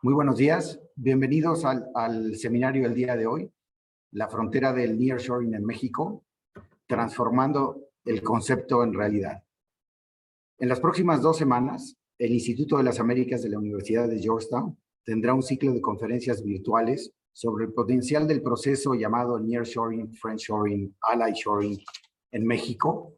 Muy buenos días, bienvenidos al seminario del día de hoy, la frontera del nearshoring en México, transformando el concepto en realidad. En las próximas 2 semanas, el Instituto de las Américas de la Universidad de Georgetown tendrá un ciclo de conferencias virtuales sobre el potencial del proceso llamado nearshoring, friendshoring, allyshoring en México.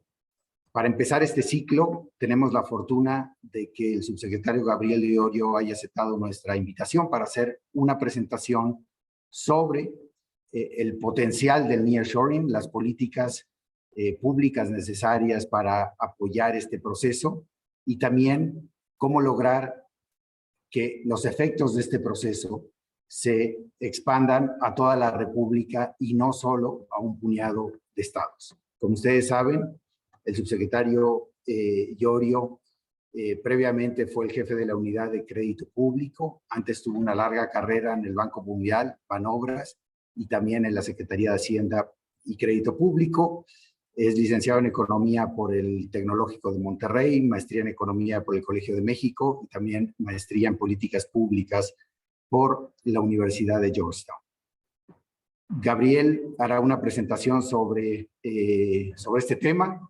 Para empezar este ciclo, tenemos la fortuna de que el subsecretario Gabriel Llorio haya aceptado nuestra invitación para hacer una presentación sobre el potencial del nearshoring, las políticas públicas necesarias para apoyar este proceso y también cómo lograr que los efectos de este proceso se expandan a toda la República y no solo a un puñado de estados. Como ustedes saben, el subsecretario Llorio previamente fue el jefe de la unidad de crédito público, antes tuvo una larga carrera en el Banco Mundial, Banobras, y también en la Secretaría de Hacienda y Crédito Público. Es licenciado en Economía por el Tecnológico de Monterrey, maestría en Economía por el Colegio de México y también maestría en Políticas Públicas por la Universidad de Georgetown. Gabriel hará una presentación sobre este tema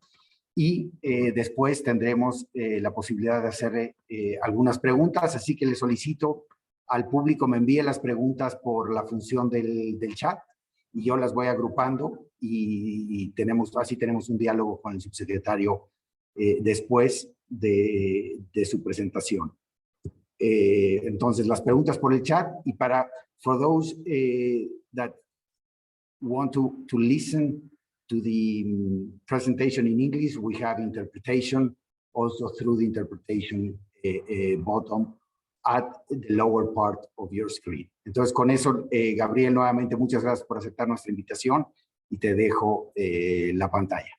y después tendremos la posibilidad de hacer algunas preguntas, así que le solicito al público me envíe las preguntas por la función del chat y yo las voy agrupando y así tenemos un diálogo con el subsecretario después de su presentación. Entonces, las preguntas por el chat y for those that want to listen to the presentation in English, we have interpretation also through the interpretation button at the lower part of your screen. Entonces, con eso, Gabriel, nuevamente, muchas gracias por aceptar nuestra invitación y te dejo la pantalla.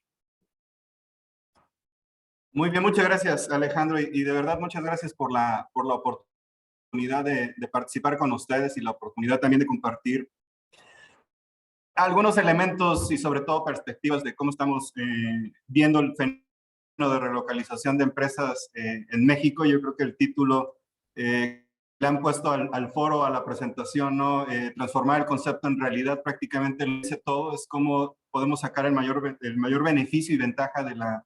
Muy bien, muchas gracias, Alejandro, y de verdad muchas gracias por la oportunidad de participar con ustedes y la oportunidad también de compartir algunos elementos y sobre todo perspectivas de cómo estamos viendo el fenómeno de relocalización de empresas en México. Yo creo que el título le han puesto al foro, a la presentación, ¿no? Transformar el concepto en realidad, prácticamente lo dice todo, es cómo podemos sacar el mayor beneficio y ventaja de la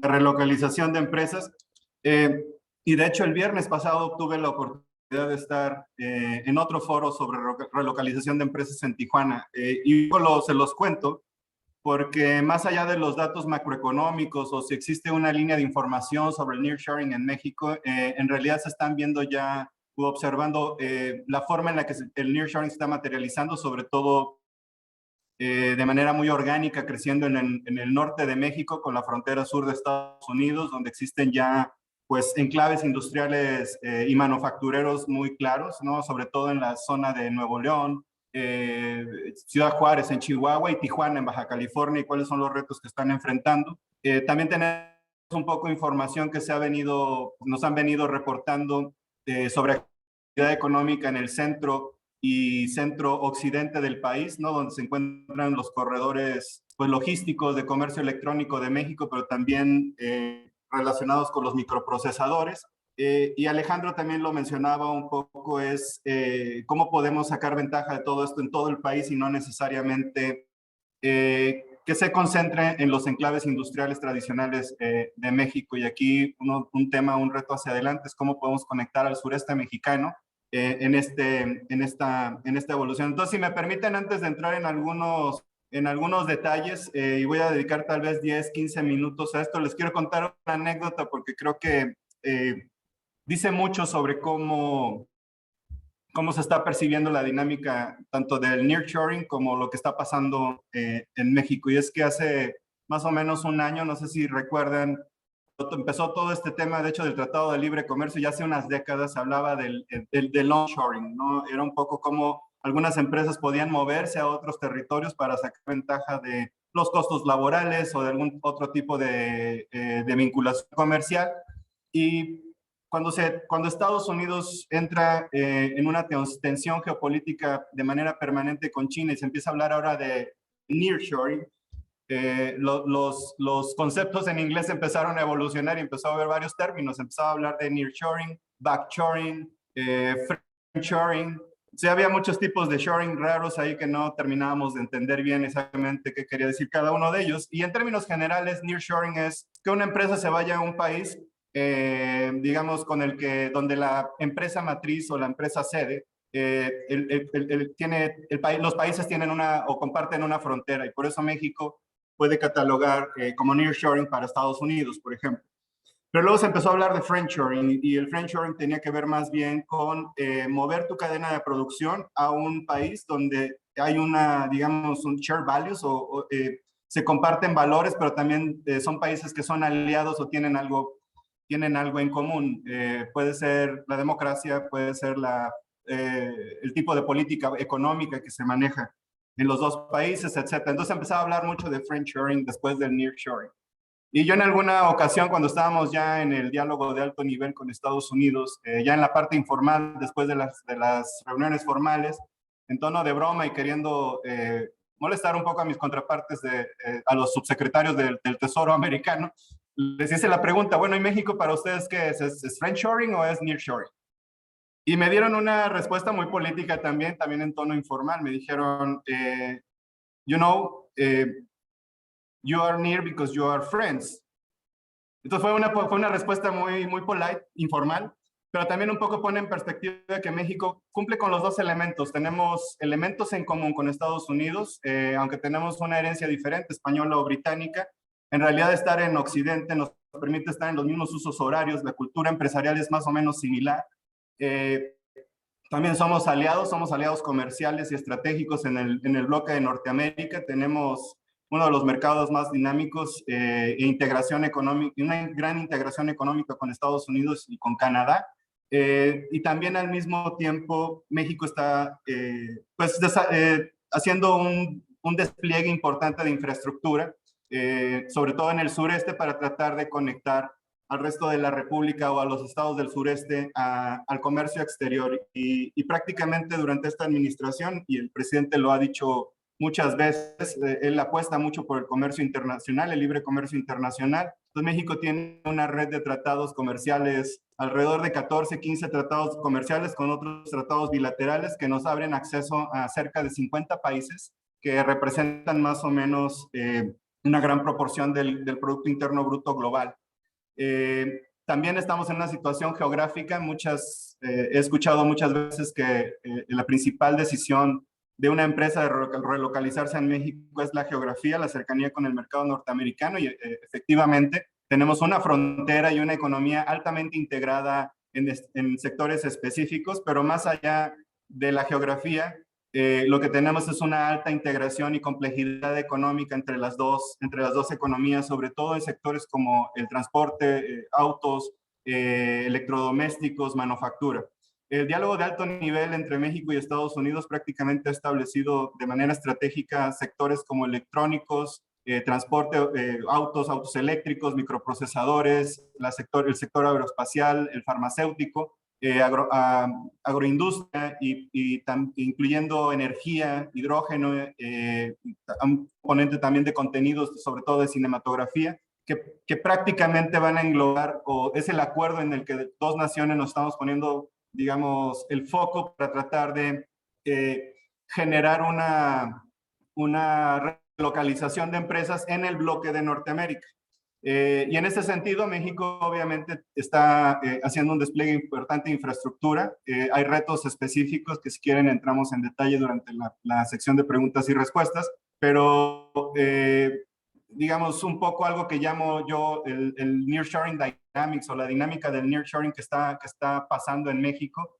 relocalización de empresas. Y de hecho el viernes pasado tuve la oportunidad de estar en otro foro sobre relocalización de empresas en Tijuana. Y se los cuento porque más allá de los datos macroeconómicos o si existe una línea de información sobre el nearshoring en México, en realidad se están viendo ya o observando la forma en la que el nearshoring se está materializando, sobre todo de manera muy orgánica, creciendo en el norte de México con la frontera sur de Estados Unidos, donde existen ya pues enclaves industriales y manufactureros muy claros, ¿no? Sobre todo en la zona de Nuevo León, Ciudad Juárez en Chihuahua y Tijuana en Baja California, y cuáles son los retos que están enfrentando. También tenemos un poco de información que nos han venido reportando sobre actividad económica en el centro y centro occidente del país, ¿no? Donde se encuentran los corredores pues, logísticos de comercio electrónico de México, pero también relacionados con los microprocesadores. Y Alejandro también lo mencionaba un poco, es cómo podemos sacar ventaja de todo esto en todo el país y no necesariamente que se concentre en los enclaves industriales tradicionales de México. Y aquí un reto hacia adelante es cómo podemos conectar al sureste mexicano en esta evolución. Entonces, si me permiten, antes de entrar en algunos detalles, y voy a dedicar tal vez 10, 15 minutos a esto, les quiero contar una anécdota porque creo que dice mucho sobre cómo se está percibiendo la dinámica tanto del nearshoring como lo que está pasando en México. Y es que hace más o menos un año, no sé si recuerdan, empezó todo este tema, de hecho, del Tratado de Libre Comercio. Ya hace unas décadas se hablaba del onshoring, ¿no? Era un poco como algunas empresas podían moverse a otros territorios para sacar ventaja de los costos laborales o de algún otro tipo de vinculación comercial. Y cuando Estados Unidos entra en una tensión geopolítica de manera permanente con China y se empieza a hablar ahora de nearshoring, los conceptos en inglés empezaron a evolucionar y empezó a haber varios términos. Empezaba a hablar de nearshoring, backshoring, friendshoring. Sí, había muchos tipos de shoring raros ahí que no terminábamos de entender bien exactamente qué quería decir cada uno de ellos. Y en términos generales, nearshoring es que una empresa se vaya a un país, digamos, donde la empresa matriz o la empresa sede, los países tienen o comparten una frontera, y por eso México puede catalogar como nearshoring para Estados Unidos, por ejemplo. Pero luego se empezó a hablar de friendshoring, y el friendshoring tenía que ver más bien con mover tu cadena de producción a un país donde hay digamos, un shared values se comparten valores, pero también son países que son aliados o tienen algo en común. Puede ser la democracia, puede ser el tipo de política económica que se maneja en los dos países, etc. Entonces empezaba a hablar mucho de friendshoring después del nearshoring. Y yo en alguna ocasión, cuando estábamos ya en el diálogo de alto nivel con Estados Unidos, ya en la parte informal, después de las reuniones formales, en tono de broma y queriendo molestar un poco a mis contrapartes, a los subsecretarios del Tesoro americano, les hice la pregunta, bueno, ¿y México para ustedes qué es? ¿Es friendshoring o es nearshoring? Y me dieron una respuesta muy política también en tono informal. Me dijeron, you know, you are near because you are friends. Entonces fue una respuesta muy, muy polite, informal, pero también un poco pone en perspectiva que México cumple con los dos elementos. Tenemos elementos en común con Estados Unidos, aunque tenemos una herencia diferente, española o británica. En realidad, estar en Occidente nos permite estar en los mismos usos horarios, la cultura empresarial es más o menos similar. También somos aliados comerciales y estratégicos en el bloque de Norteamérica. Tenemos uno de los mercados más dinámicos integración económica, una gran integración económica con Estados Unidos y con Canadá. Y también al mismo tiempo México está haciendo un despliegue importante de infraestructura, sobre todo en el sureste, para tratar de conectar al resto de la República o a los estados del sureste al comercio exterior. Y prácticamente durante esta administración, y el presidente lo ha dicho muchas veces, él apuesta mucho por el comercio internacional, el libre comercio internacional. Entonces México tiene una red de tratados comerciales, alrededor de 14, 15 tratados comerciales con otros tratados bilaterales que nos abren acceso a cerca de 50 países que representan más o menos una gran proporción del Producto Interno Bruto global. También estamos en una situación geográfica. He escuchado muchas veces que la principal decisión de una empresa de relocalizarse en México es la geografía, la cercanía con el mercado norteamericano, y efectivamente tenemos una frontera y una economía altamente integrada en sectores específicos, pero más allá de la geografía, lo que tenemos es una alta integración y complejidad económica entre las dos economías, sobre todo en sectores como el transporte, autos, electrodomésticos, manufactura. El diálogo de alto nivel entre México y Estados Unidos prácticamente ha establecido de manera estratégica sectores como electrónicos, transporte, autos eléctricos, microprocesadores, el sector aeroespacial, el farmacéutico, agroindustria, incluyendo energía, hidrógeno, un componente también de contenidos, sobre todo de cinematografía, que prácticamente van a englobar, o es el acuerdo en el que dos naciones nos estamos poniendo, digamos, el foco para tratar de generar una relocalización de empresas en el bloque de Norteamérica. Y en este sentido, México obviamente está haciendo un despliegue importante de infraestructura. Hay retos específicos que, si quieren, entramos en detalle durante la sección de preguntas y respuestas, pero digamos un poco algo que llamo yo el nearshoring dynamics, o la dinámica del nearshoring que está pasando en México.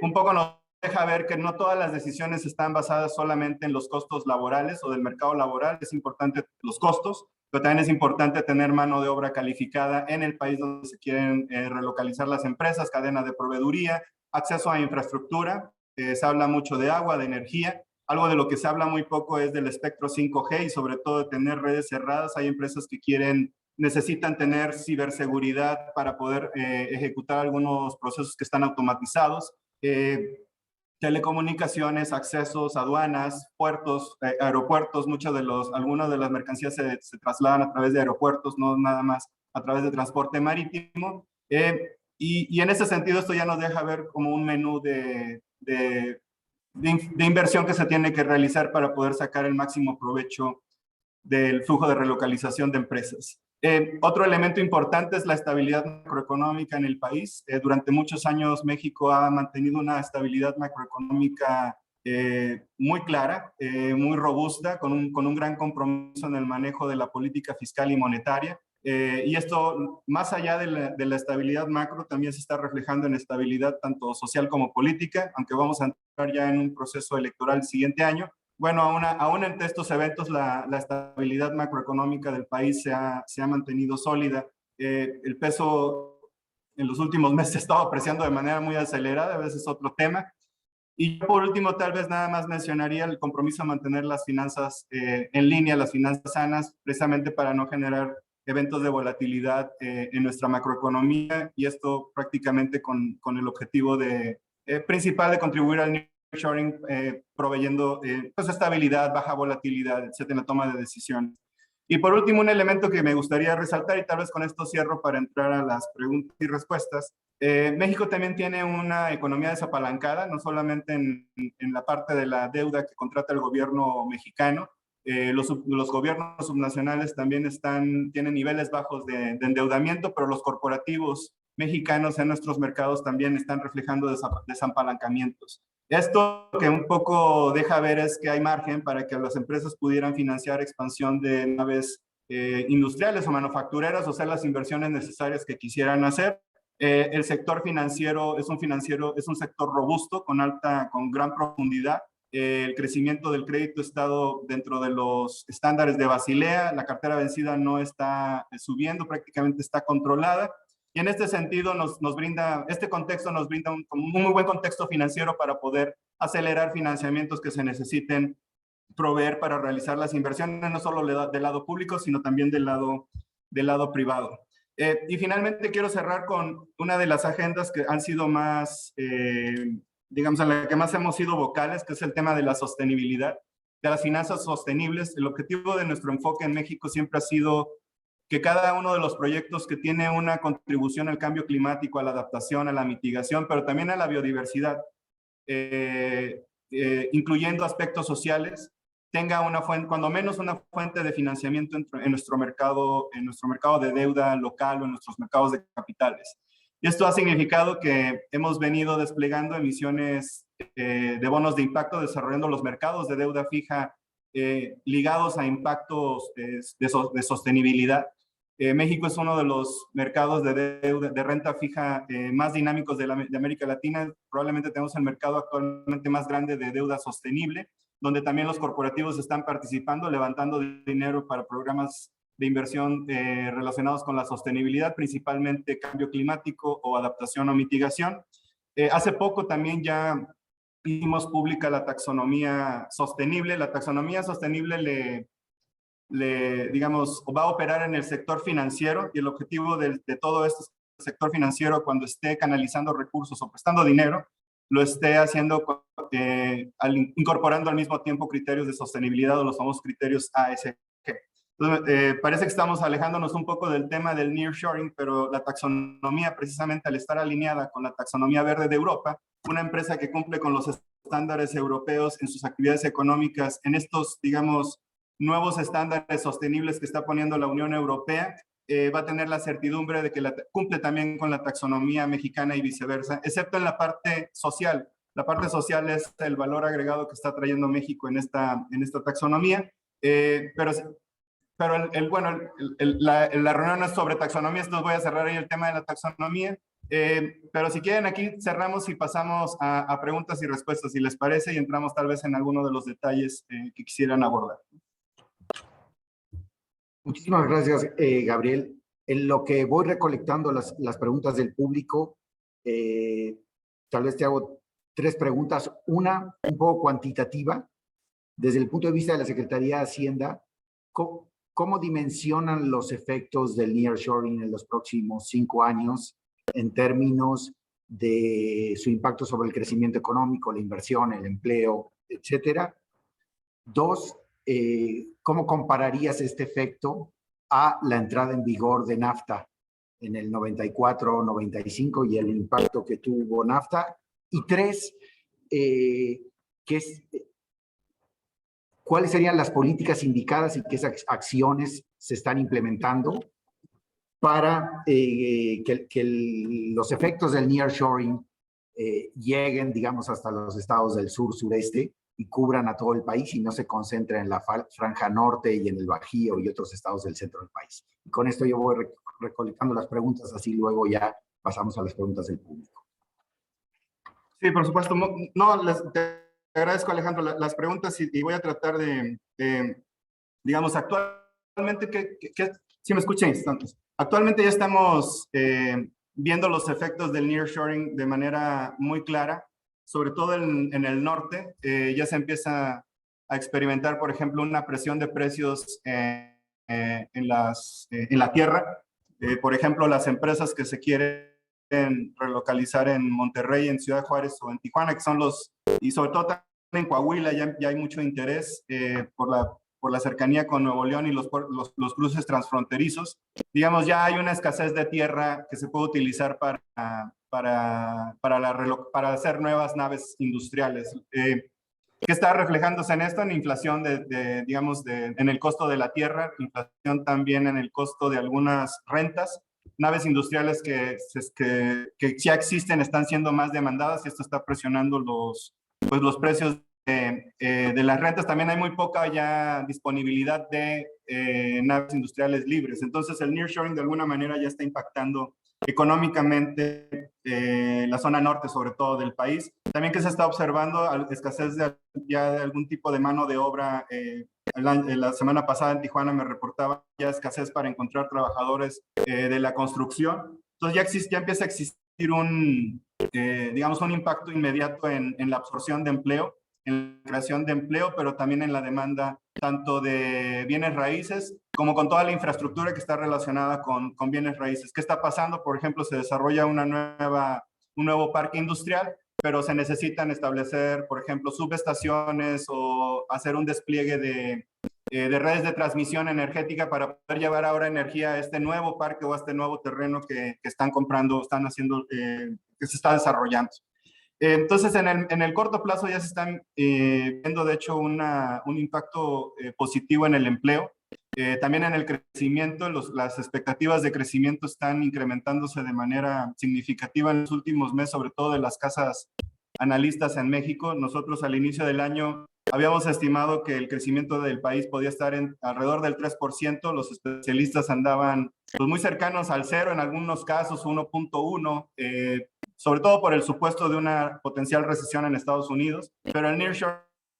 Un poco nos deja ver que no todas las decisiones están basadas solamente en los costos laborales o del mercado laboral. Es importante los costos, pero también es importante tener mano de obra calificada en el país donde se quieren relocalizar las empresas, cadena de proveeduría, acceso a infraestructura. Se habla mucho de agua, de energía. Algo de lo que se habla muy poco es del espectro 5G y sobre todo de tener redes cerradas. Hay empresas que necesitan tener ciberseguridad para poder ejecutar algunos procesos que están automatizados. Telecomunicaciones, accesos, aduanas, puertos, aeropuertos. Algunas de las mercancías se trasladan a través de aeropuertos, no nada más a través de transporte marítimo. Y en ese sentido esto ya nos deja ver como un menú de inversión que se tiene que realizar para poder sacar el máximo provecho del flujo de relocalización de empresas. Otro elemento importante es la estabilidad macroeconómica en el país. Durante muchos años México ha mantenido una estabilidad macroeconómica muy clara, muy robusta, con un gran compromiso en el manejo de la política fiscal y monetaria. Y esto, más allá de la estabilidad macro, también se está reflejando en estabilidad tanto social como política, aunque vamos a entrar ya en un proceso electoral el siguiente año. Bueno, aún entre estos eventos, la estabilidad macroeconómica del país se ha mantenido sólida. El peso en los últimos meses ha estado apreciando de manera muy acelerada, a veces es otro tema. Y por último, tal vez nada más mencionaría el compromiso a mantener las finanzas en línea, las finanzas sanas, precisamente para no generar eventos de volatilidad en nuestra macroeconomía, y esto prácticamente con el objetivo principal de contribuir al nearshoring, proveyendo pues estabilidad, baja volatilidad, etcétera, en la toma de decisiones. Y por último, un elemento que me gustaría resaltar, y tal vez con esto cierro para entrar a las preguntas y respuestas. México también tiene una economía desapalancada, no solamente en la parte de la deuda que contrata el gobierno mexicano. Los gobiernos subnacionales también tienen niveles bajos de endeudamiento, pero los corporativos mexicanos en nuestros mercados también están reflejando desapalancamientos. Esto que un poco deja ver es que hay margen para que las empresas pudieran financiar expansión de naves industriales o manufactureras, o sea, las inversiones necesarias que quisieran hacer. El sector financiero es un sector robusto, con gran profundidad. El crecimiento del crédito ha estado dentro de los estándares de Basilea, la cartera vencida no está subiendo, prácticamente está controlada. Y en este sentido este contexto nos brinda un muy buen contexto financiero para poder acelerar financiamientos que se necesiten proveer para realizar las inversiones, no solo del lado público, sino también del lado privado. Y finalmente quiero cerrar con una de las agendas que han sido más, digamos, en la que más hemos sido vocales, que es el tema de la sostenibilidad, de las finanzas sostenibles. El objetivo de nuestro enfoque en México siempre ha sido que cada uno de los proyectos que tiene una contribución al cambio climático, a la adaptación, a la mitigación, pero también a la biodiversidad, incluyendo aspectos sociales, tenga una fuente, cuando menos una fuente de financiamiento en nuestro mercado de deuda local o en nuestros mercados de capitales. Y esto ha significado que hemos venido desplegando emisiones de bonos de impacto, desarrollando los mercados de deuda fija ligados a impactos de sostenibilidad. México es uno de los mercados de renta fija más dinámicos de América Latina. Probablemente tenemos el mercado actualmente más grande de deuda sostenible, donde también los corporativos están participando, levantando dinero para programas de inversión relacionados con la sostenibilidad, principalmente cambio climático o adaptación o mitigación. Hace poco también ya hicimos pública la taxonomía sostenible. La taxonomía sostenible digamos, va a operar en el sector financiero, y el objetivo de todo este sector financiero, cuando esté canalizando recursos o prestando dinero, lo esté haciendo incorporando al mismo tiempo criterios de sostenibilidad, o los famosos criterios ASG. Entonces, parece que estamos alejándonos un poco del tema del nearshoring, pero la taxonomía, precisamente al estar alineada con la taxonomía verde de Europa, una empresa que cumple con los estándares europeos en sus actividades económicas, en estos, digamos, nuevos estándares sostenibles que está poniendo la Unión Europea, va a tener la certidumbre de que cumple también con la taxonomía mexicana y viceversa, excepto en la parte social. La parte social es el valor agregado que está trayendo México en esta taxonomía, pero bueno, la reunión es sobre taxonomía, entonces voy a cerrar ahí el tema de la taxonomía. Pero si quieren, aquí cerramos y pasamos a preguntas y respuestas, si les parece, y entramos tal vez en alguno de los detalles que quisieran abordar. Muchísimas gracias, Gabriel. En lo que voy recolectando las preguntas del público, tal vez te hago 3 preguntas. Una, un poco cuantitativa. Desde el punto de vista de la Secretaría de Hacienda, ¿cómo dimensionan los efectos del nearshoring en los próximos 5 años en términos de su impacto sobre el crecimiento económico, la inversión, el empleo, etcétera? 2, ¿cómo compararías este efecto a la entrada en vigor de NAFTA en el 94, 95 y el impacto que tuvo NAFTA. Y tres, ¿cuáles serían las políticas indicadas y qué acciones se están implementando para que los efectos del nearshoring lleguen, digamos, hasta los estados del sur, sureste y cubran a todo el país y no se concentren en la franja norte y en el Bajío y otros estados del centro del país? Y con esto yo voy recolectando las preguntas, así luego ya pasamos a las preguntas del público. Sí, por supuesto. No, te agradezco, Alejandro, las preguntas y voy a tratar digamos, actualmente, si me escuchan instantes, actualmente ya estamos viendo los efectos del nearshoring de manera muy clara, sobre todo en el norte. Ya se empieza a experimentar, por ejemplo, una presión de precios en la tierra. Por ejemplo, las empresas que se quieren relocalizar en Monterrey, en Ciudad Juárez o en Tijuana, que son y sobre todo también en Coahuila ya hay mucho interés por la cercanía con Nuevo León y los cruces transfronterizos. Digamos, ya hay una escasez de tierra que se puede utilizar para hacer nuevas naves industriales. ¿Qué está reflejándose en esto? En inflación digamos, en el costo de la tierra, inflación también en el costo de algunas rentas. Naves industriales que ya existen están siendo más demandadas y esto está presionando los precios de las rentas. También hay muy poca ya disponibilidad de naves industriales libres. Entonces el nearshoring de alguna manera ya está impactando económicamente la zona norte, sobre todo del país. También que se está observando escasez ya de algún tipo de mano de obra. La semana pasada en Tijuana me reportaba ya escasez para encontrar trabajadores de la construcción. Entonces ya empieza a existir digamos, un impacto inmediato en la absorción de empleo, en la creación de empleo, pero también en la demanda tanto de bienes raíces como con toda la infraestructura que está relacionada con bienes raíces. ¿Qué está pasando? Por ejemplo, se desarrolla un nuevo parque industrial, pero se necesitan establecer, por ejemplo, subestaciones o hacer un despliegue de redes de transmisión energética para poder llevar ahora energía a este nuevo parque o a este nuevo terreno que están comprando, están haciendo, que se está desarrollando. Entonces, en el corto plazo ya se están viendo, de hecho, un impacto positivo en el empleo. También en el crecimiento, las expectativas de crecimiento están incrementándose de manera significativa en los últimos meses, sobre todo de las casas analistas en México. Nosotros al inicio del año habíamos estimado que el crecimiento del país podía estar alrededor del 3%. Los especialistas andaban pues, muy cercanos al 0, en algunos casos 1.1, sobre todo por el supuesto de una potencial recesión en Estados Unidos. Pero el nearshoring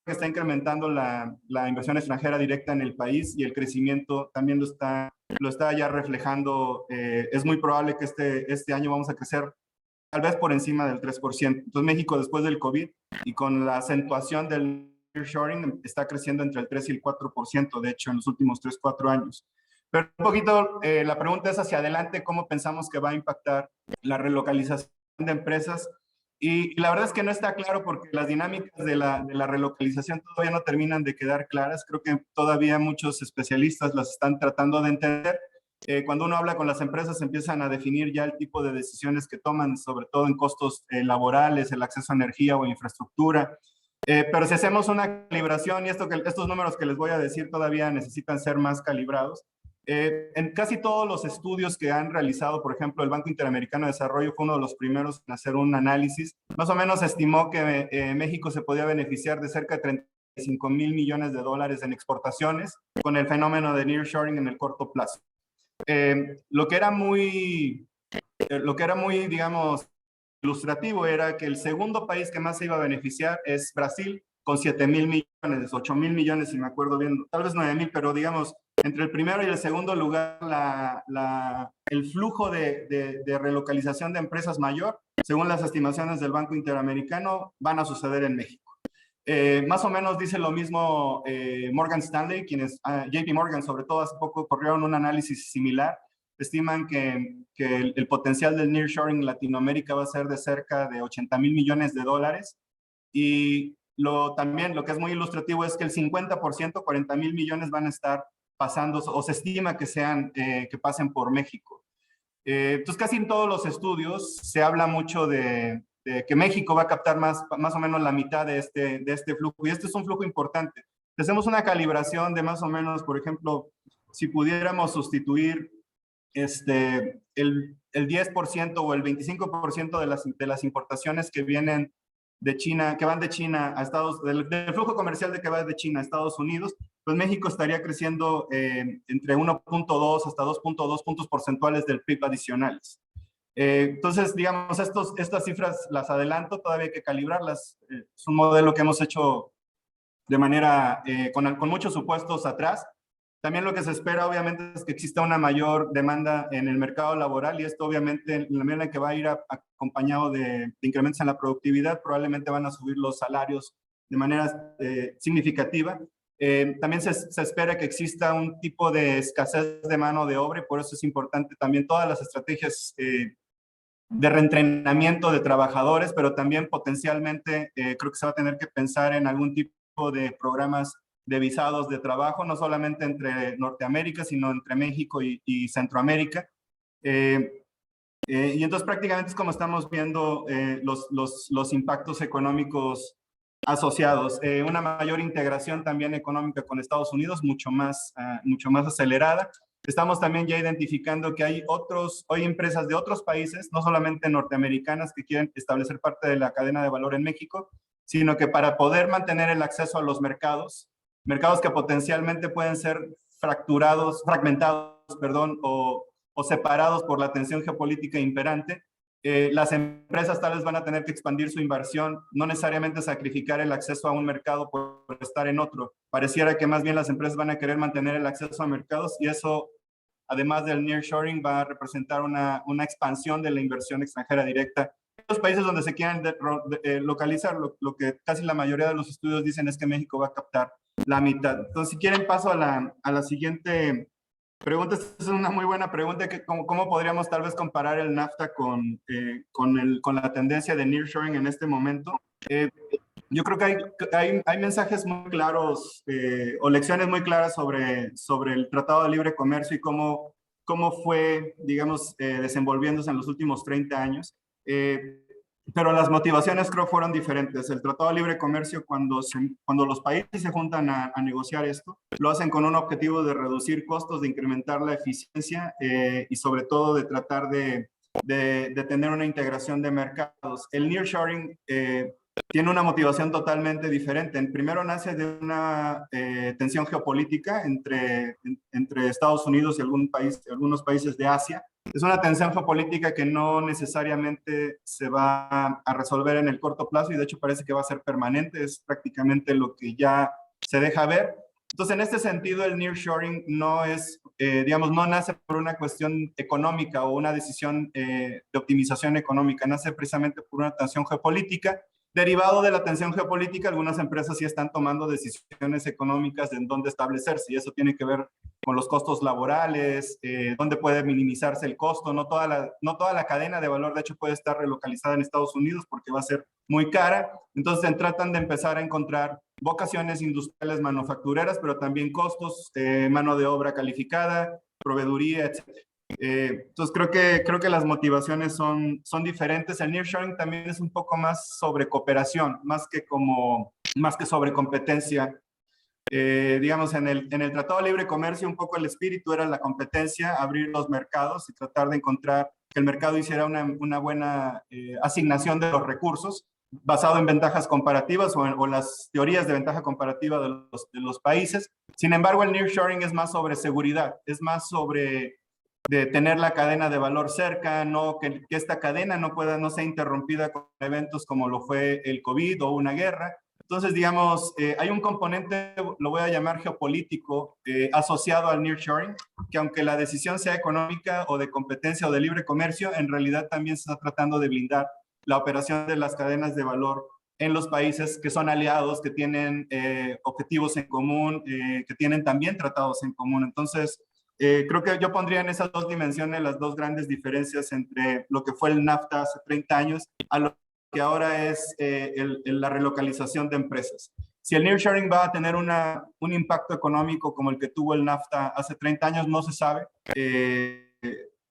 está incrementando la inversión extranjera directa en el país y el crecimiento también lo está ya reflejando. Es muy probable que este año vamos a crecer tal vez por encima del 3%. Entonces México, después del COVID y con la acentuación del nearshoring, está creciendo entre el 3 y el 4%, de hecho, en los últimos 3, 4 años. Pero un poquito la pregunta es hacia adelante, ¿cómo pensamos que va a impactar la relocalización de empresas? Y la verdad es que no está claro porque las dinámicas de la relocalización todavía no terminan de quedar claras. Creo que todavía muchos especialistas las están tratando de entender. Cuando uno habla con las empresas empiezan a definir ya el tipo de decisiones que toman, sobre todo en costos laborales, el acceso a energía o infraestructura. Pero si hacemos una calibración, y estos números que les voy a decir todavía necesitan ser más calibrados, en casi todos los estudios que han realizado, por ejemplo, el Banco Interamericano de Desarrollo fue uno de los primeros en hacer un análisis. Más o menos estimó que México se podía beneficiar de cerca de 35,000 millones de dólares en exportaciones con el fenómeno de nearshoring en el corto plazo. Lo que era muy, digamos, ilustrativo era que el segundo país que más se iba a beneficiar es Brasil, con 7,000 millones, 8,000 millones, si me acuerdo bien, tal vez 9,000, pero digamos, entre el primero y el segundo lugar, el flujo de relocalización de empresas mayor, según las estimaciones del Banco Interamericano, van a suceder en México. Más o menos dice lo mismo Morgan Stanley, JP Morgan sobre todo hace poco corrieron un análisis similar. Estiman que el potencial del nearshoring en Latinoamérica va a ser de cerca de 80,000 millones de dólares. Y también lo que es muy ilustrativo es que el 50%, 40,000 millones van a estar pasando, o se estima que pasen por México. Entonces, casi en todos los estudios se habla mucho de que México va a captar más o menos la mitad de este flujo, y este es un flujo importante. Hacemos una calibración de más o menos, por ejemplo, si pudiéramos sustituir el 10% o el 25% de las importaciones que vienen de China, que van de China a del flujo comercial que va de China a Estados Unidos, pues México estaría creciendo entre 1.2 hasta 2.2 puntos porcentuales del PIB adicionales. Entonces, digamos, estas cifras las adelanto, todavía hay que calibrarlas. Es un modelo que hemos hecho de manera, con muchos supuestos atrás. También lo que se espera, obviamente, es que exista una mayor demanda en el mercado laboral, y esto, obviamente, en la medida en que va a ir acompañado de incrementos en la productividad, probablemente van a subir los salarios de manera significativa. También se espera que exista un tipo de escasez de mano de obra, y por eso es importante también todas las estrategias de reentrenamiento de trabajadores, pero también potencialmente creo que se va a tener que pensar en algún tipo de programas de visados de trabajo, no solamente entre Norteamérica, sino entre México y Centroamérica. Y entonces prácticamente es como estamos viendo los impactos económicos asociados. Una mayor integración también económica con Estados Unidos, mucho más acelerada. Estamos también ya identificando que hay empresas de otros países, no solamente norteamericanas, que quieren establecer parte de la cadena de valor en México, sino que para poder mantener el acceso a los mercados que potencialmente pueden ser fragmentados, o separados por la tensión geopolítica imperante, las empresas tal vez van a tener que expandir su inversión, no necesariamente sacrificar el acceso a un mercado por estar en otro. Pareciera que más bien las empresas van a querer mantener el acceso a mercados, y eso, además del nearshoring, va a representar una expansión de la inversión extranjera directa. En los países donde se quieran localizar, lo que casi la mayoría de los estudios dicen es que México va a captar la mitad. Entonces, si quieren, paso a la siguiente pregunta. Esta es una muy buena pregunta, que ¿cómo podríamos tal vez comparar el NAFTA con la tendencia de nearshoring en este momento? Yo creo que hay mensajes muy claros o lecciones muy claras sobre el Tratado de Libre Comercio y cómo fue, digamos, desenvolviéndose en los últimos 30 años. Pero las motivaciones creo fueron diferentes. El Tratado de Libre Comercio, cuando los países se juntan a negociar esto, lo hacen con un objetivo de reducir costos, de incrementar la eficiencia y sobre todo de tratar de tener una integración de mercados. El nearshoring tiene una motivación totalmente diferente. Primero nace de una tensión geopolítica entre Estados Unidos y algunos países de Asia. Es una tensión geopolítica que no necesariamente se va a resolver en el corto plazo, y de hecho parece que va a ser permanente. Es prácticamente lo que ya se deja ver. Entonces, en este sentido, el nearshoring no es, no nace por una cuestión económica o una decisión de optimización económica, nace precisamente por una tensión geopolítica. Derivado de la tensión geopolítica, algunas empresas sí están tomando decisiones económicas de en dónde establecerse, y eso tiene que ver con los costos laborales, dónde puede minimizarse el costo. No toda la cadena de valor, de hecho, puede estar relocalizada en Estados Unidos porque va a ser muy cara. Entonces tratan de empezar a encontrar vocaciones industriales manufactureras, pero también costos, mano de obra calificada, proveeduría, etc. Entonces creo que las motivaciones son diferentes. El nearshoring también es un poco más sobre cooperación, más que sobre competencia. Digamos, en el Tratado de Libre Comercio, un poco el espíritu era la competencia, abrir los mercados y tratar de encontrar que el mercado hiciera una buena asignación de los recursos, basado en ventajas comparativas o las teorías de ventaja comparativa de los países. Sin embargo, el nearshoring es más sobre seguridad, es más sobre de tener la cadena de valor cerca, que esta cadena no sea interrumpida con eventos como lo fue el COVID o una guerra. Entonces, digamos, hay un componente, lo voy a llamar geopolítico, asociado al nearshoring, que aunque la decisión sea económica o de competencia o de libre comercio, en realidad también se está tratando de blindar la operación de las cadenas de valor en los países que son aliados, que tienen objetivos en común, que tienen también tratados en común. Entonces, creo que yo pondría en esas dos dimensiones las dos grandes diferencias entre lo que fue el NAFTA hace 30 años a lo que ahora es la relocalización de empresas. Si el nearshoring va a tener un impacto económico como el que tuvo el NAFTA hace 30 años, no se sabe.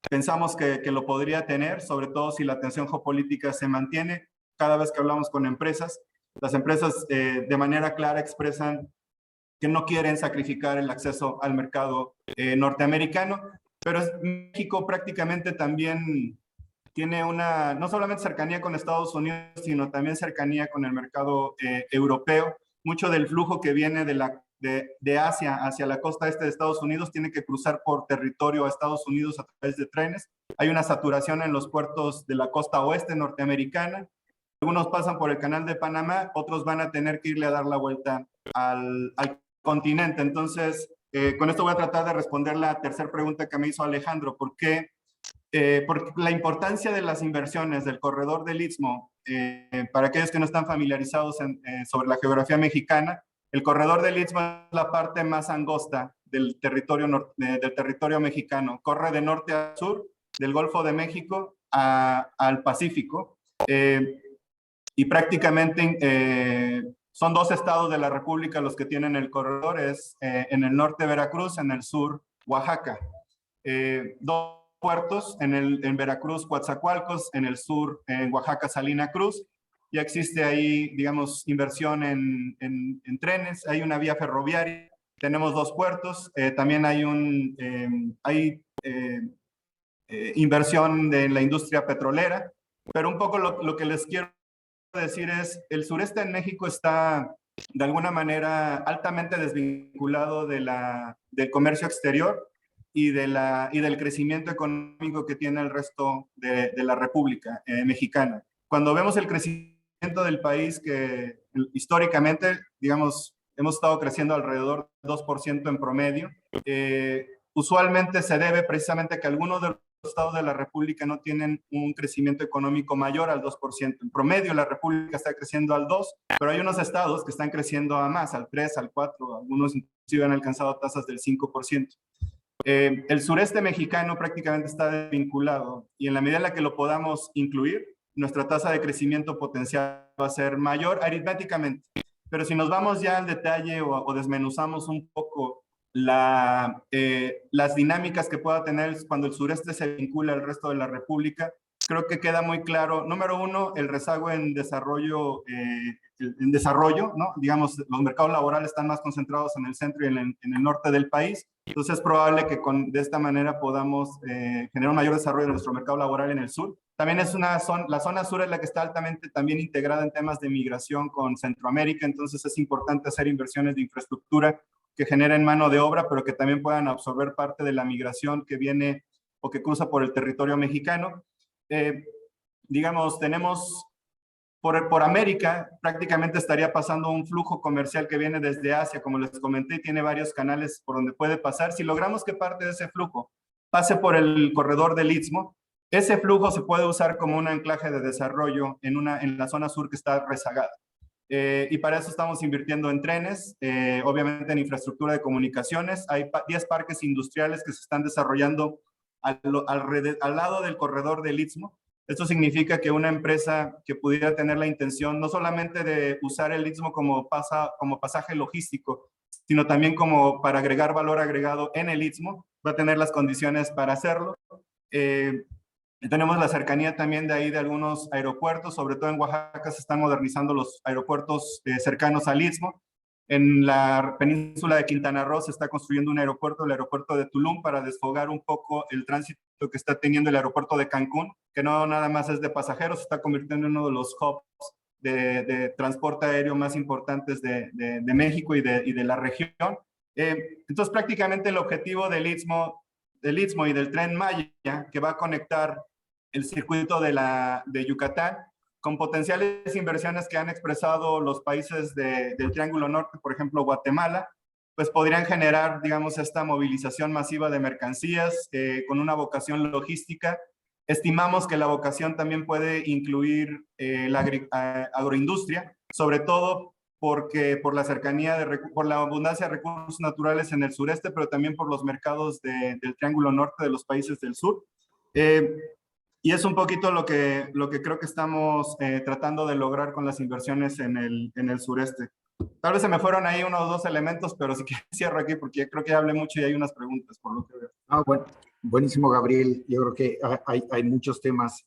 Pensamos que lo podría tener, sobre todo si la tensión geopolítica se mantiene. Cada vez que hablamos con empresas, las empresas de manera clara expresan que no quieren sacrificar el acceso al mercado norteamericano, pero México prácticamente también tiene una, no solamente cercanía con Estados Unidos, sino también cercanía con el mercado europeo. Mucho del flujo que viene de Asia hacia la costa este de Estados Unidos tiene que cruzar por territorio a Estados Unidos a través de trenes. Hay una saturación en los puertos de la costa oeste norteamericana. Algunos pasan por el canal de Panamá, otros van a tener que irle a dar la vuelta al continente. Entonces, con esto voy a tratar de responder la tercera pregunta que me hizo Alejandro. ¿Por qué? Porque la importancia de las inversiones del corredor del Istmo, para aquellos que no están familiarizados sobre la geografía mexicana, el corredor del Istmo es la parte más angosta del territorio mexicano. Corre de norte a sur, del Golfo de México al Pacífico. Y prácticamente son 2 estados de la República los que tienen el corredor, es en el norte Veracruz, en el sur Oaxaca. 2 puertos, en Veracruz, Coatzacoalcos, en el sur, en Oaxaca, Salina Cruz. Ya existe ahí, digamos, inversión en trenes, hay una vía ferroviaria, tenemos 2 puertos, también hay inversión en la industria petrolera, pero un poco lo que les quiero decir es, el sureste de México está de alguna manera altamente desvinculado del comercio exterior y del crecimiento económico que tiene el resto de la República Mexicana. Cuando vemos el crecimiento del país, que históricamente, digamos, hemos estado creciendo alrededor del 2% en promedio, usualmente se debe precisamente a que algunos de los estados de la República no tienen un crecimiento económico mayor al 2%. En promedio, la República está creciendo al 2%, pero hay unos estados que están creciendo a más, al 3%, al 4%, algunos inclusive han alcanzado tasas del 5%. El sureste mexicano prácticamente está vinculado y en la medida en la que lo podamos incluir, nuestra tasa de crecimiento potencial va a ser mayor aritméticamente. Pero si nos vamos ya al detalle o desmenuzamos un poco las dinámicas que pueda tener cuando el sureste se vincula al resto de la República, creo que queda muy claro, número uno, el rezago en desarrollo, ¿no? Digamos, los mercados laborales están más concentrados en el centro y en el norte del país, entonces es probable que de esta manera podamos generar un mayor desarrollo de nuestro mercado laboral en el sur. También es la zona sur es la que está altamente también integrada en temas de migración con Centroamérica, entonces es importante hacer inversiones de infraestructura que generen mano de obra, pero que también puedan absorber parte de la migración que viene o que cruza por el territorio mexicano. Digamos, tenemos por América, prácticamente estaría pasando un flujo comercial que viene desde Asia, como les comenté, tiene varios canales por donde puede pasar. Si logramos que parte de ese flujo pase por el corredor del Istmo, ese flujo se puede usar como un anclaje de desarrollo en la zona sur que está rezagada. Y para eso estamos invirtiendo en trenes, obviamente en infraestructura de comunicaciones. Hay 10 parques industriales que se están desarrollando al lado del corredor del Istmo. Esto significa que una empresa que pudiera tener la intención no solamente de usar el Istmo como pasaje logístico, sino también como para agregar valor agregado en el Istmo, va a tener las condiciones para hacerlo. Tenemos la cercanía también de ahí de algunos aeropuertos, sobre todo en Oaxaca se están modernizando los aeropuertos cercanos al Istmo. En la península de Quintana Roo se está construyendo un aeropuerto, el aeropuerto de Tulum, para desfogar un poco el tránsito que está teniendo el aeropuerto de Cancún, que no nada más es de pasajeros, se está convirtiendo en uno de los hubs de transporte aéreo más importantes de México y de la región. Entonces, prácticamente el objetivo del Istmo y del Tren Maya, que va a conectar el circuito de Yucatán, con potenciales inversiones que han expresado los países del Triángulo Norte, por ejemplo, Guatemala, pues podrían generar, digamos, esta movilización masiva de mercancías con una vocación logística. Estimamos que la vocación también puede incluir la agroindustria, sobre todo porque por la cercanía, por la abundancia de recursos naturales en el sureste, pero también por los mercados del Triángulo Norte de los países del sur. Y es un poquito lo que creo que estamos tratando de lograr con las inversiones en el sureste. Tal vez se me fueron ahí unos 2 elementos, pero sí que cierro aquí porque creo que ya hablé mucho y hay unas preguntas por lo que veo. Bueno, Buenísimo, Gabriel. Yo creo que hay muchos temas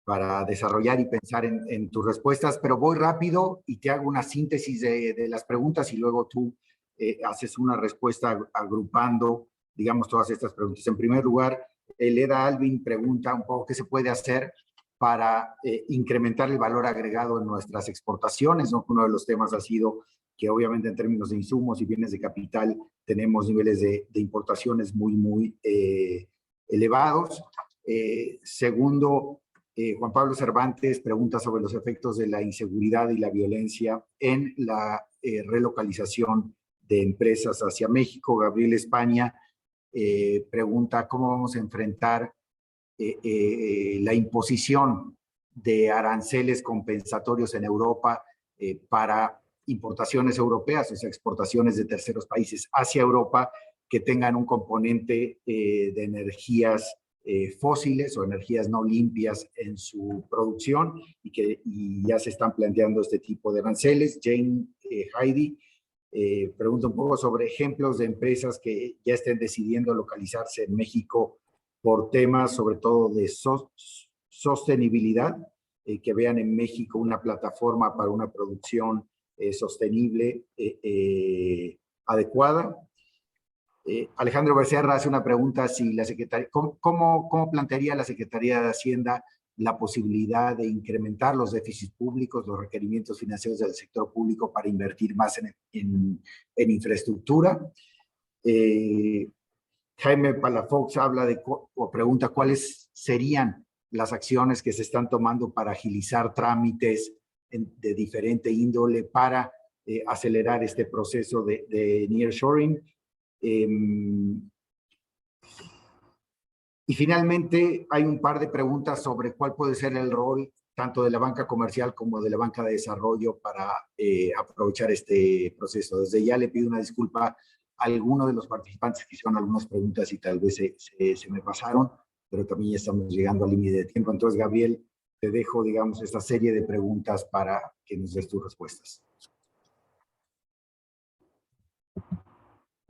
para desarrollar y pensar en tus respuestas, pero voy rápido y te hago una síntesis de las preguntas y luego tú haces una respuesta agrupando, digamos, todas estas preguntas. En primer lugar, Leda Alvin pregunta un poco qué se puede hacer para incrementar el valor agregado en nuestras exportaciones, ¿no? Uno de los temas ha sido que obviamente en términos de insumos y bienes de capital tenemos niveles de importaciones muy elevados. Segundo, Juan Pablo Cervantes pregunta sobre los efectos de la inseguridad y la violencia en la relocalización de empresas hacia México. Gabriel España pregunta cómo vamos a enfrentar la imposición de aranceles compensatorios en Europa para importaciones europeas, o sea, exportaciones de terceros países hacia Europa que tengan un componente de energías fósiles o energías no limpias en su producción y ya se están planteando este tipo de aranceles. Jane Heidi pregunta un poco sobre ejemplos de empresas que ya estén decidiendo localizarse en México por temas sobre todo de sostenibilidad, que vean en México una plataforma para una producción sostenible, adecuada. Alejandro Becerra hace una pregunta si la Secretaría, ¿cómo plantearía la Secretaría de Hacienda la posibilidad de incrementar los déficits públicos, los requerimientos financieros del sector público para invertir más en infraestructura? Jaime Palafox habla o pregunta cuáles serían las acciones que se están tomando para agilizar trámites de diferente índole para acelerar este proceso de nearshoring. Y finalmente hay un par de preguntas sobre cuál puede ser el rol tanto de la banca comercial como de la banca de desarrollo para aprovechar este proceso. Desde ya le pido una disculpa a alguno de los participantes que hicieron algunas preguntas y tal vez se me pasaron, pero también ya estamos llegando al límite de tiempo. Entonces, Gabriel, te dejo, digamos, esta serie de preguntas para que nos des tus respuestas.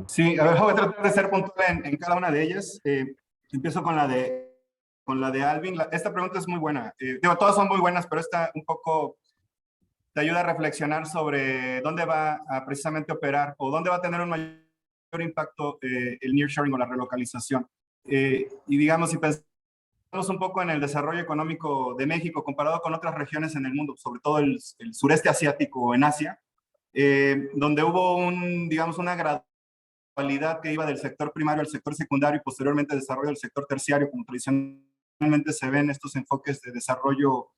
Sí, a ver, voy a tratar de ser puntual en cada una de ellas. Empiezo con la de Alvin. Esta pregunta es muy buena. Digo, todas son muy buenas, pero esta un poco te ayuda a reflexionar sobre dónde va a precisamente operar o dónde va a tener un mayor impacto el nearshoring o la relocalización. Y digamos, si pensamos un poco en el desarrollo económico de México comparado con otras regiones en el mundo, sobre todo el sureste asiático o en Asia, donde hubo digamos, una gradualidad que iba del sector primario al sector secundario y posteriormente el desarrollo del sector terciario, como tradicionalmente se ven estos enfoques de desarrollo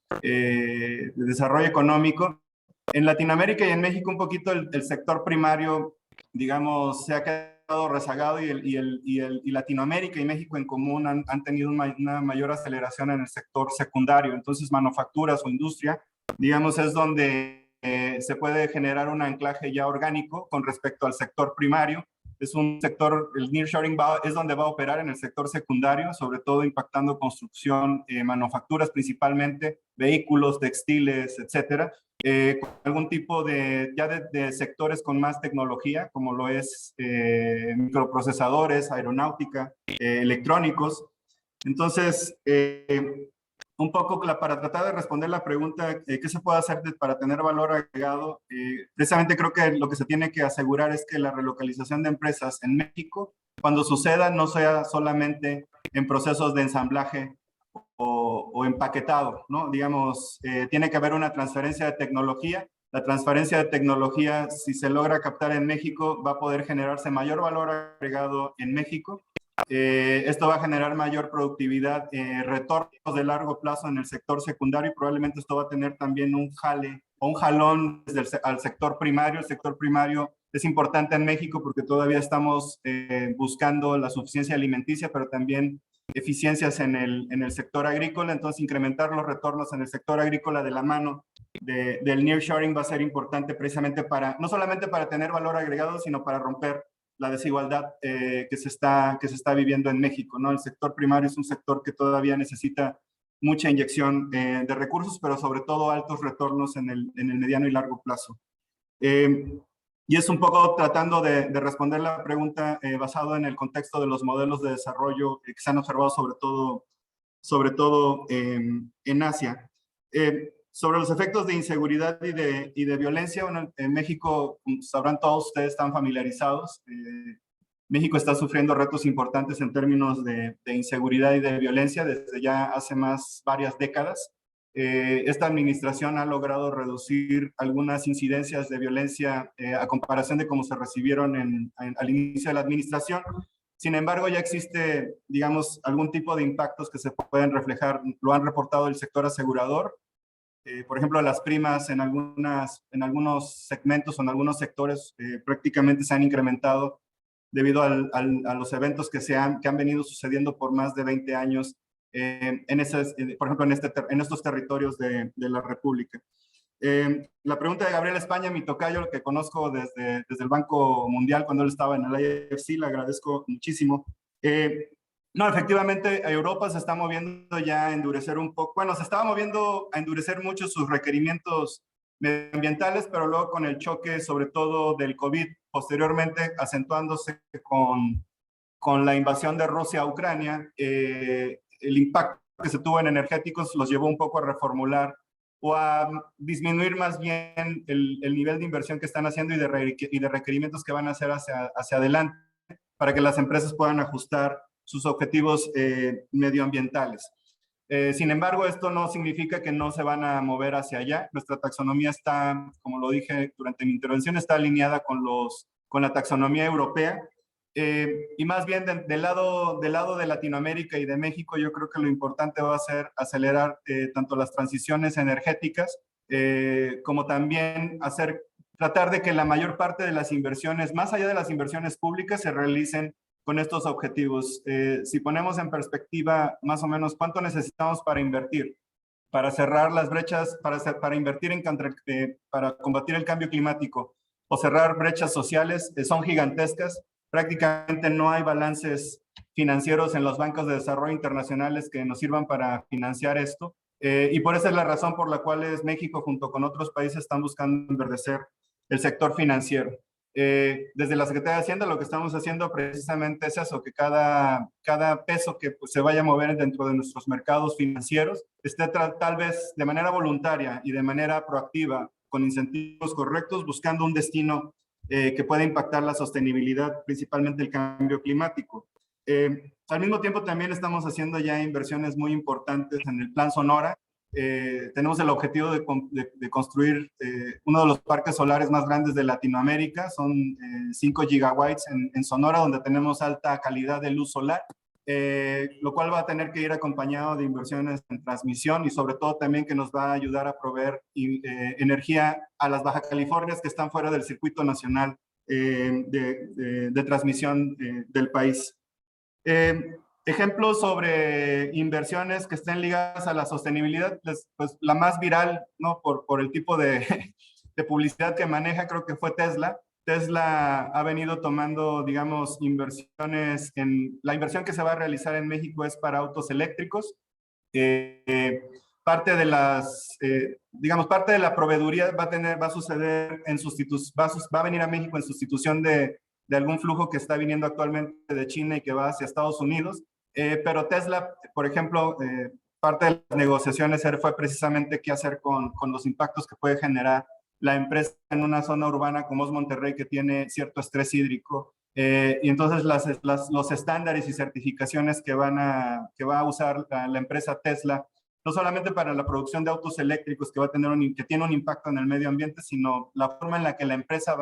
económico. En Latinoamérica y en México un poquito el sector primario, digamos, se ha quedado rezagado y Latinoamérica y México en común han tenido una mayor aceleración en el sector secundario. Entonces, manufacturas o industria, digamos, es donde se puede generar un anclaje ya orgánico con respecto al sector primario. Es un sector, el nearshoring es donde va a operar en el sector secundario, sobre todo impactando construcción, manufacturas principalmente, vehículos, textiles, etcétera, con algún tipo de sectores con más tecnología, como lo es microprocesadores, aeronáutica, electrónicos. Entonces, un poco para tratar de responder la pregunta, ¿qué se puede hacer para tener valor agregado? Precisamente creo que lo que se tiene que asegurar es que la relocalización de empresas en México, cuando suceda, no sea solamente en procesos de ensamblaje o empaquetado, ¿no? Digamos, tiene que haber una transferencia de tecnología. La transferencia de tecnología, si se logra captar en México, va a poder generarse mayor valor agregado en México. Esto va a generar mayor productividad, retornos de largo plazo en el sector secundario y probablemente esto va a tener también un jale o un jalón al sector primario. El sector primario es importante en México porque todavía estamos buscando la suficiencia alimenticia, pero también eficiencias en el sector agrícola. Entonces, incrementar los retornos en el sector agrícola de la mano del nearshoring va a ser importante precisamente no solamente para tener valor agregado, sino para romper la desigualdad que se está viviendo en México, ¿no? El sector primario es un sector que todavía necesita mucha inyección de recursos, pero sobre todo altos retornos en el mediano y largo plazo. Y es un poco tratando de responder la pregunta basado en el contexto de los modelos de desarrollo que se han observado sobre todo en Asia. Sobre los efectos de inseguridad y de violencia, bueno, en México, como sabrán todos ustedes, están familiarizados. México está sufriendo retos importantes en términos de inseguridad y de violencia desde ya hace varias décadas. Esta administración ha logrado reducir algunas incidencias de violencia a comparación de cómo se recibieron al inicio de la administración. Sin embargo, ya existe, digamos, algún tipo de impactos que se pueden reflejar, lo han reportado el sector asegurador. Por ejemplo, las primas en algunos segmentos o en algunos sectores prácticamente se han incrementado debido a los eventos que han venido sucediendo por más de 20 años por ejemplo, en estos territorios de la República. La pregunta de Gabriel España, mi tocayo, que conozco desde el Banco Mundial cuando él estaba en el IFC, le agradezco muchísimo. No, efectivamente, Europa se está moviendo ya a endurecer un poco. Bueno, se estaba moviendo a endurecer mucho sus requerimientos medioambientales, pero luego con el choque, sobre todo del COVID, posteriormente acentuándose con la invasión de Rusia a Ucrania, el impacto que se tuvo en energéticos los llevó un poco a reformular o a disminuir más bien el nivel de inversión que están haciendo y de requerimientos que van a hacer hacia adelante para que las empresas puedan ajustar sus objetivos medioambientales. Sin embargo, esto no significa que no se van a mover hacia allá. Nuestra taxonomía está, como lo dije durante mi intervención, está alineada con la taxonomía europea. Y más bien del lado de Latinoamérica y de México, yo creo que lo importante va a ser acelerar tanto las transiciones energéticas como también tratar de que la mayor parte de las inversiones, más allá de las inversiones públicas, se realicen con estos objetivos. Si ponemos en perspectiva más o menos cuánto necesitamos para invertir, para cerrar las brechas, para invertir para combatir el cambio climático o cerrar brechas sociales, son gigantescas. Prácticamente no hay balances financieros en los bancos de desarrollo internacionales que nos sirvan para financiar esto. Y por esa es la razón por la cual México, junto con otros países, están buscando enverdecer el sector financiero. Desde la Secretaría de Hacienda lo que estamos haciendo precisamente es eso, que cada peso que se vaya a mover dentro de nuestros mercados financieros esté tal vez de manera voluntaria y de manera proactiva, con incentivos correctos, buscando un destino que pueda impactar la sostenibilidad, principalmente el cambio climático. Al mismo tiempo también estamos haciendo ya inversiones muy importantes en el Plan Sonora. Tenemos el objetivo de construir uno de los parques solares más grandes de Latinoamérica. Son 5 gigawatts en Sonora, donde tenemos alta calidad de luz solar, lo cual va a tener que ir acompañado de inversiones en transmisión y sobre todo también que nos va a ayudar a proveer energía a las Baja Californias que están fuera del circuito nacional de transmisión del país. Ejemplos sobre inversiones que estén ligadas a la sostenibilidad, pues la más viral, ¿no? por el tipo de publicidad que maneja, creo que fue Tesla. Tesla ha venido tomando, digamos, inversiones la inversión que se va a realizar en México es para autos eléctricos. Parte de parte de la proveeduría va a suceder va a venir a México en sustitución de algún flujo que está viniendo actualmente de China y que va hacia Estados Unidos. Pero Tesla, por ejemplo, parte de las negociaciones fue precisamente qué hacer con los impactos que puede generar la empresa en una zona urbana como es Monterrey, que tiene cierto estrés hídrico. Y entonces los estándares y certificaciones que va a usar la empresa Tesla, no solamente para la producción de autos eléctricos que tiene un impacto en el medio ambiente, sino la forma en la que la empresa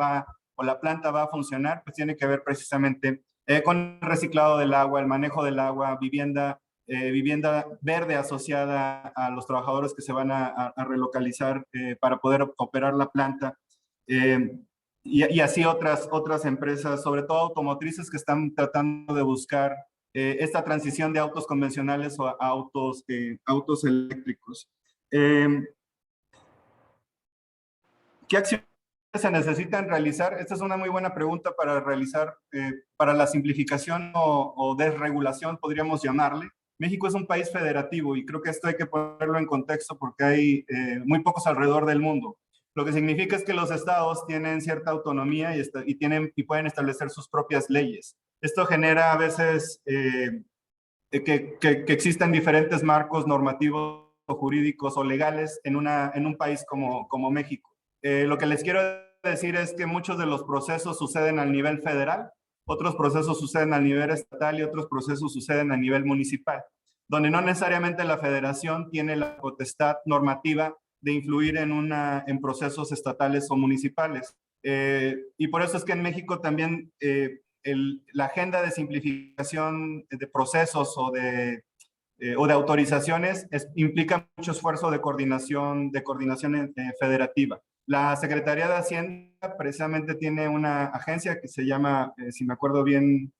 o la planta va a funcionar, pues tiene que ver precisamente con el reciclado del agua, el manejo del agua, vivienda verde asociada a los trabajadores que se van a relocalizar para poder operar la planta. Y así otras empresas, sobre todo automotrices, que están tratando de buscar esta transición de autos convencionales a autos eléctricos. ¿Qué acciones se necesitan realizar? Esta es una muy buena pregunta para realizar, para la simplificación o desregulación, podríamos llamarle. México es un país federativo y creo que esto hay que ponerlo en contexto porque hay muy pocos alrededor del mundo. Lo que significa es que los estados tienen cierta autonomía y pueden establecer sus propias leyes. Esto genera a veces que existan diferentes marcos normativos o jurídicos o legales en un país como México. Lo que les quiero decir es que muchos de los procesos suceden al nivel federal, otros procesos suceden a nivel estatal y otros procesos suceden a nivel municipal, donde no necesariamente la federación tiene la potestad normativa de influir en procesos estatales o municipales. Y por eso es que en México también la agenda de simplificación de procesos o de autorizaciones implica mucho esfuerzo de coordinación federativa. La Secretaría de Hacienda precisamente tiene una agencia que se llama, si me acuerdo bien,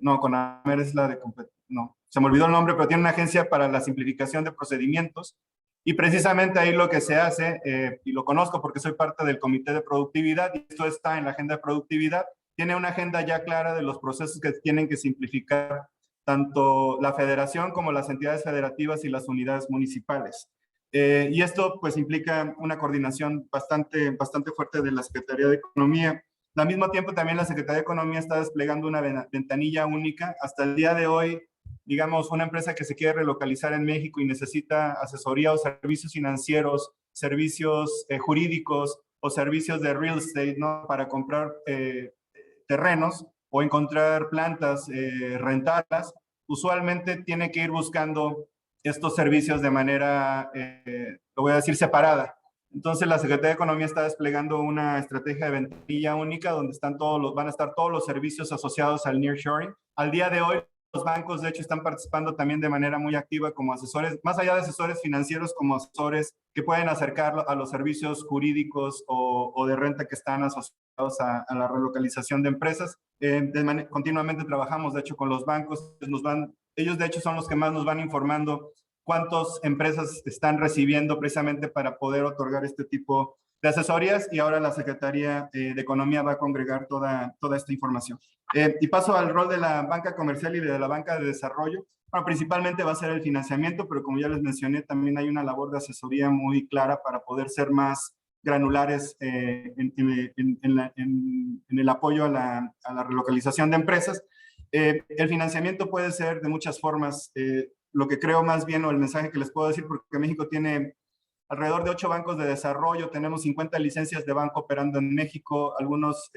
no, CONAMER es la de, no, se me olvidó el nombre, pero tiene una agencia para la simplificación de procedimientos. Y precisamente ahí lo que se hace, y lo conozco porque soy parte del Comité de Productividad, y esto está en la agenda de productividad, tiene una agenda ya clara de los procesos que tienen que simplificar tanto la federación como las entidades federativas y las unidades municipales. Y esto pues implica una coordinación bastante fuerte de la Secretaría de Economía. Al mismo tiempo también la Secretaría de Economía está desplegando una ventanilla única. Hasta el día de hoy, digamos, una empresa que se quiere relocalizar en México y necesita asesoría o servicios financieros, servicios jurídicos o servicios de real estate, ¿no? Para comprar terrenos o encontrar plantas, rentarlas, usualmente tiene que ir buscando estos servicios de manera, lo voy a decir, separada. Entonces la Secretaría de Economía está desplegando una estrategia de ventanilla única donde van a estar todos los servicios asociados al nearshoring. Al día de hoy, los bancos, de hecho, están participando también de manera muy activa como asesores, más allá de asesores financieros, como asesores que pueden acercar a los servicios jurídicos o de renta que están asociados a la relocalización de empresas. Continuamente trabajamos, de hecho, con los bancos. Ellos, de hecho, son los que más nos van informando cuántas empresas están recibiendo precisamente para poder otorgar este tipo de asesorías, y ahora la Secretaría de Economía va a congregar toda esta información. Y paso al rol de la banca comercial y de la banca de desarrollo. Bueno, principalmente va a ser el financiamiento, pero como ya les mencioné, también hay una labor de asesoría muy clara para poder ser más granulares en el apoyo a la relocalización de empresas. El financiamiento puede ser de muchas formas. Lo que creo más bien, o el mensaje que les puedo decir, porque México tiene alrededor de 8 bancos de desarrollo, tenemos 50 licencias de banco operando en México, algunos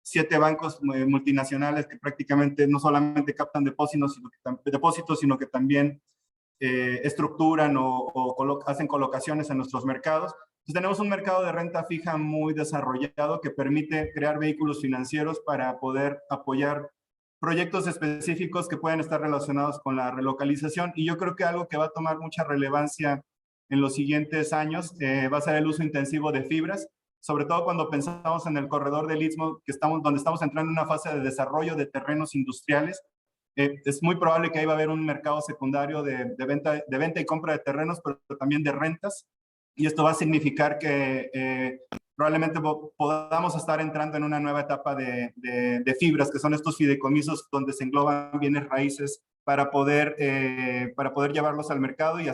7 bancos multinacionales que prácticamente no solamente captan depósitos, sino que también estructuran o hacen colocaciones en nuestros mercados. Entonces tenemos un mercado de renta fija muy desarrollado que permite crear vehículos financieros para poder apoyar proyectos específicos que pueden estar relacionados con la relocalización. Y yo creo que algo que va a tomar mucha relevancia en los siguientes años va a ser el uso intensivo de fibras, sobre todo cuando pensamos en el corredor del Istmo, donde estamos entrando en una fase de desarrollo de terrenos industriales. Es muy probable que ahí va a haber un mercado secundario de venta y compra de terrenos, pero también de rentas. Y esto va a significar que probablemente podamos estar entrando en una nueva etapa de fibras, que son estos fideicomisos donde se engloban bienes raíces para poder llevarlos al mercado y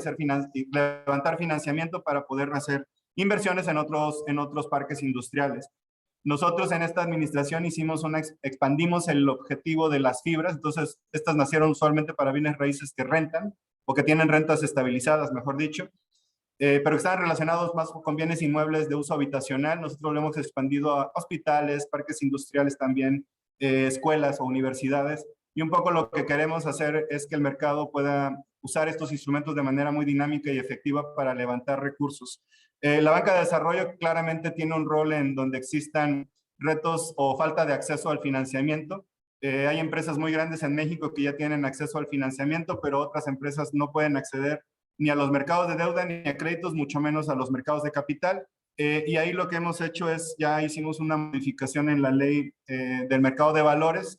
levantar financiamiento para poder hacer inversiones en otros parques industriales. Nosotros en esta administración expandimos el objetivo de las fibras. Entonces estas nacieron usualmente para bienes raíces que rentan o que tienen rentas estabilizadas, mejor dicho, pero que están relacionados más con bienes inmuebles de uso habitacional. Nosotros lo hemos expandido a hospitales, parques industriales también, escuelas o universidades. Y un poco lo que queremos hacer es que el mercado pueda usar estos instrumentos de manera muy dinámica y efectiva para levantar recursos. La banca de desarrollo claramente tiene un rol en donde existan retos o falta de acceso al financiamiento. Hay empresas muy grandes en México que ya tienen acceso al financiamiento, pero otras empresas no pueden acceder ni a los mercados de deuda ni a créditos, mucho menos a los mercados de capital. Y ahí lo que hemos hecho es, ya hicimos una modificación en la ley del mercado de valores.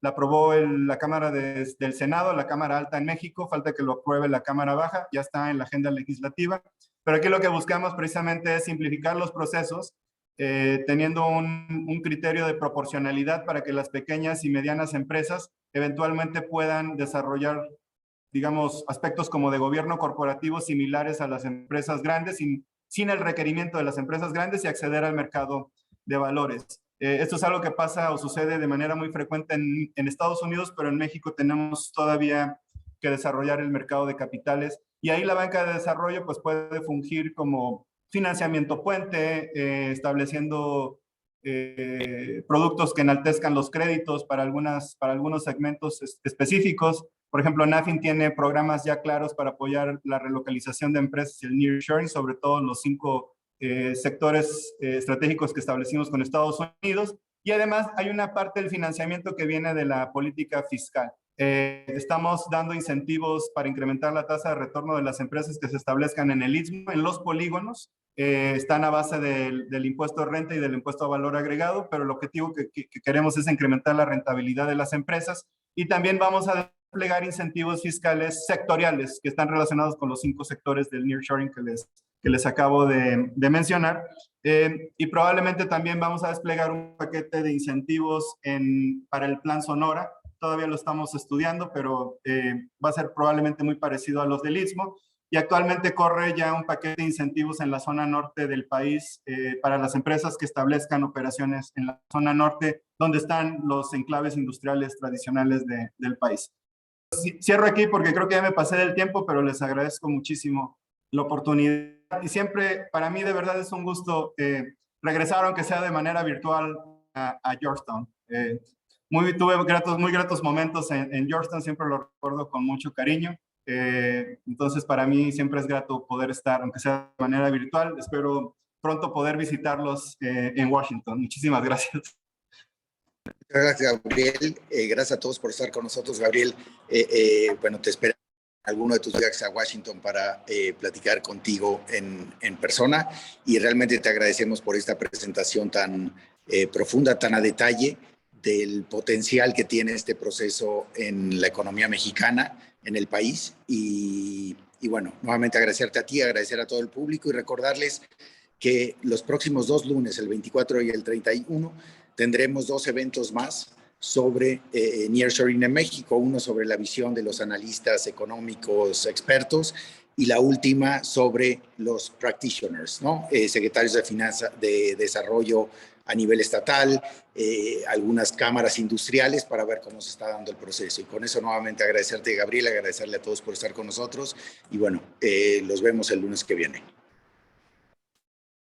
La aprobó la Cámara del Senado, la Cámara Alta en México, falta que lo apruebe la Cámara Baja, ya está en la agenda legislativa. Pero aquí lo que buscamos precisamente es simplificar los procesos, teniendo un criterio de proporcionalidad para que las pequeñas y medianas empresas eventualmente puedan desarrollar, digamos, aspectos como de gobierno corporativo similares a las empresas grandes sin el requerimiento de las empresas grandes y acceder al mercado de valores. Esto es algo que pasa o sucede de manera muy frecuente en Estados Unidos, pero en México tenemos todavía que desarrollar el mercado de capitales, y ahí la banca de desarrollo pues puede fungir como financiamiento puente, estableciendo productos que enaltezcan los créditos para algunos segmentos específicos. Por ejemplo, NAFIN tiene programas ya claros para apoyar la relocalización de empresas y el nearshoring, sobre todo en los 5 sectores estratégicos que establecimos con Estados Unidos. Y además hay una parte del financiamiento que viene de la política fiscal. Estamos dando incentivos para incrementar la tasa de retorno de las empresas que se establezcan en el Istmo, en los polígonos. Están a base del impuesto de renta y del impuesto a valor agregado, pero el objetivo que queremos es incrementar la rentabilidad de las empresas, y también vamos a desplegar incentivos fiscales sectoriales que están relacionados con los 5 sectores del nearshoring que les acabo de mencionar. Y probablemente también vamos a desplegar un paquete de incentivos para el Plan Sonora. Todavía lo estamos estudiando, pero va a ser probablemente muy parecido a los del Istmo. Y actualmente corre ya un paquete de incentivos en la zona norte del país para las empresas que establezcan operaciones en la zona norte, donde están los enclaves industriales tradicionales del país. Cierro aquí porque creo que ya me pasé del tiempo, pero les agradezco muchísimo la oportunidad. Y siempre, para mí, de verdad es un gusto regresar, aunque sea de manera virtual, a Georgetown. Tuve muy gratos momentos en Georgetown, siempre lo recuerdo con mucho cariño. Entonces, para mí siempre es grato poder estar, aunque sea de manera virtual. Espero pronto poder visitarlos en Washington. Muchísimas gracias. Gracias, Gabriel. Gracias a todos por estar con nosotros, Gabriel. Bueno, te espero alguno de tus viajes a Washington para platicar contigo en persona, y realmente te agradecemos por esta presentación tan profunda, tan a detalle del potencial que tiene este proceso en la economía mexicana, en el país. Y bueno, nuevamente agradecerte a ti, agradecer a todo el público y recordarles que los próximos 2 lunes, el 24 y el 31, tendremos 2 eventos más sobre nearshoring en México, uno sobre la visión de los analistas económicos expertos y la última sobre los practitioners, ¿no? Secretarios de Finanzas, de Desarrollo a nivel estatal, algunas cámaras industriales, para ver cómo se está dando el proceso. Y con eso nuevamente agradecerte, Gabriel, agradecerle a todos por estar con nosotros, y bueno, los vemos el lunes que viene.